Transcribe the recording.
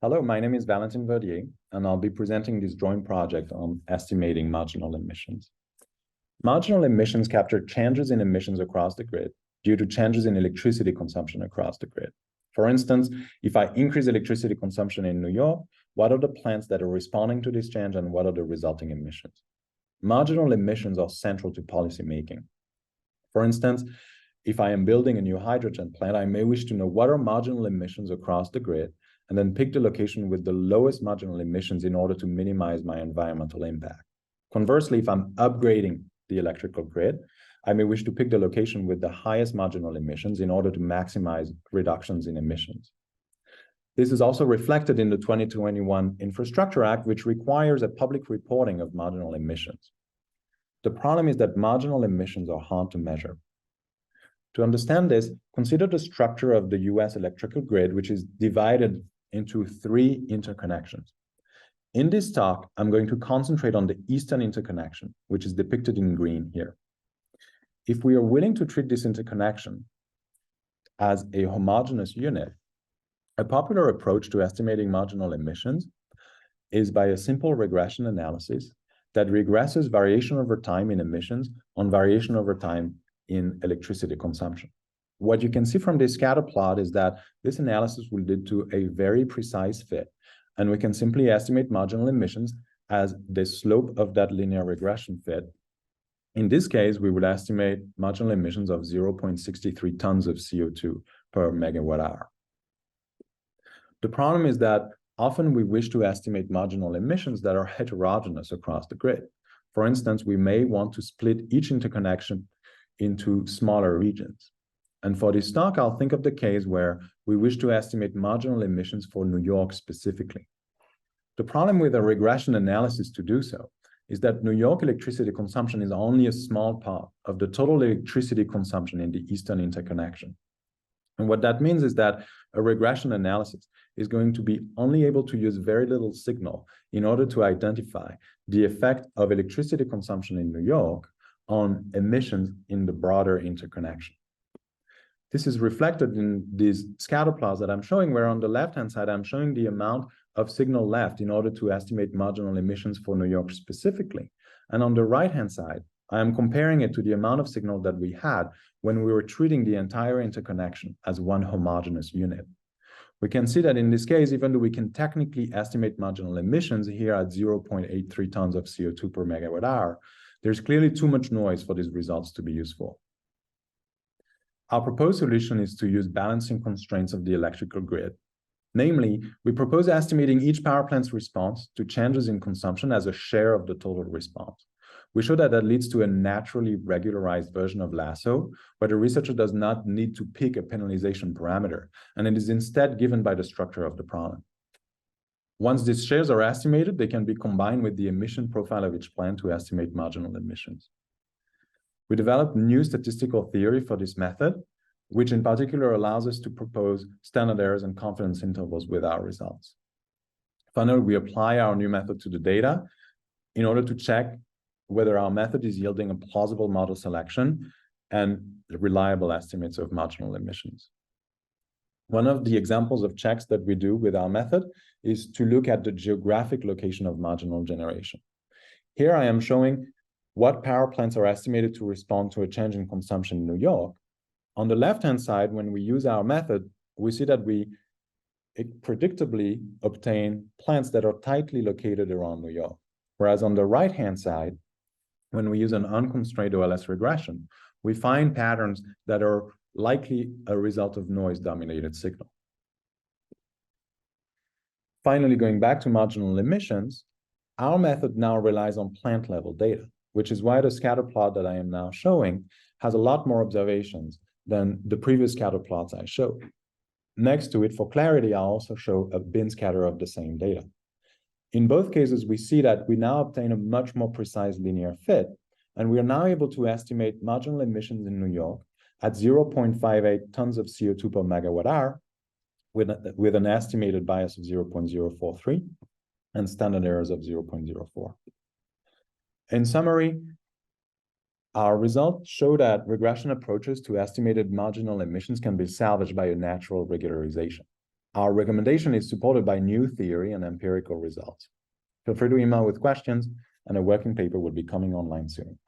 Hello, my name is Valentin Verdier, and I'll be presenting this joint project on estimating marginal emissions. Marginal emissions capture changes in emissions across the grid due to changes in electricity consumption across the grid. For instance, if I increase electricity consumption in New York, what are the plants that are responding to this change and what are the resulting emissions? Marginal emissions are central to policymaking. For instance, if I am building a new hydrogen plant, I may wish to know what are marginal emissions across the grid and then pick the location with the lowest marginal emissions in order to minimize my environmental impact. Conversely, if I'm upgrading the electrical grid, I may wish to pick the location with the highest marginal emissions in order to maximize reductions in emissions. This is also reflected in the 2021 Infrastructure Act, which requires a public reporting of marginal emissions. The problem is that marginal emissions are hard to measure. To understand this, consider the structure of the US electrical grid, which is divided into three interconnections. In this talk, I'm going to concentrate on the eastern interconnection, which is depicted in green here. If we are willing to treat this interconnection as a homogeneous unit, a popular approach to estimating marginal emissions is by a simple regression analysis that regresses variation over time in emissions on variation over time in electricity consumption. What you can see from this scatter plot is that this analysis will lead to a very precise fit, and we can simply estimate marginal emissions as the slope of that linear regression fit. In this case, we would estimate marginal emissions of 0.63 tons of CO2 per megawatt hour. The problem is that often we wish to estimate marginal emissions that are heterogeneous across the grid. For instance, we may want to split each interconnection into smaller regions. And for this talk, I'll think of the case where we wish to estimate marginal emissions for New York specifically. The problem with a regression analysis to do so is that New York electricity consumption is only a small part of the total electricity consumption in the Eastern interconnection. And what that means is that a regression analysis is going to be only able to use very little signal in order to identify the effect of electricity consumption in New York on emissions in the broader interconnection. This is reflected in these scatter plots that I'm showing, where on the left-hand side, I'm showing the amount of signal left in order to estimate marginal emissions for New York specifically. And on the right-hand side, I am comparing it to the amount of signal that we had when we were treating the entire interconnection as one homogeneous unit. We can see that in this case, even though we can technically estimate marginal emissions here at 0.83 tons of CO2 per megawatt hour, there's clearly too much noise for these results to be useful. Our proposed solution is to use balancing constraints of the electrical grid. Namely, we propose estimating each power plant's response to changes in consumption as a share of the total response. We show that that leads to a naturally regularized version of lasso, where the researcher does not need to pick a penalization parameter, and it is instead given by the structure of the problem. Once these shares are estimated, they can be combined with the emission profile of each plant to estimate marginal emissions. We developed new statistical theory for this method, which in particular allows us to propose standard errors and confidence intervals with our results. Finally, we apply our new method to the data in order to check whether our method is yielding a plausible model selection and reliable estimates of marginal emissions. One of the examples of checks that we do with our method is to look at the geographic location of marginal generation. Here I am showing what power plants are estimated to respond to a change in consumption in New York. On the left-hand side, when we use our method, we see that we predictably obtain plants that are tightly located around New York. Whereas on the right-hand side, when we use an unconstrained OLS regression, we find patterns that are likely a result of noise-dominated signal. Finally, going back to marginal emissions, our method now relies on plant-level data, which is why the scatter plot that I am now showing has a lot more observations than the previous scatter plots I showed. Next to it, for clarity, I'll also show a bin scatter of the same data. In both cases, we see that we now obtain a much more precise linear fit, and we are now able to estimate marginal emissions in New York at 0.58 tons of CO2 per megawatt hour with an estimated bias of 0.043 and standard errors of 0.04. In summary, our results show that regression approaches to estimated marginal emissions can be salvaged by a natural regularization. Our recommendation is supported by new theory and empirical results. Feel free to email with questions, and a working paper will be coming online soon.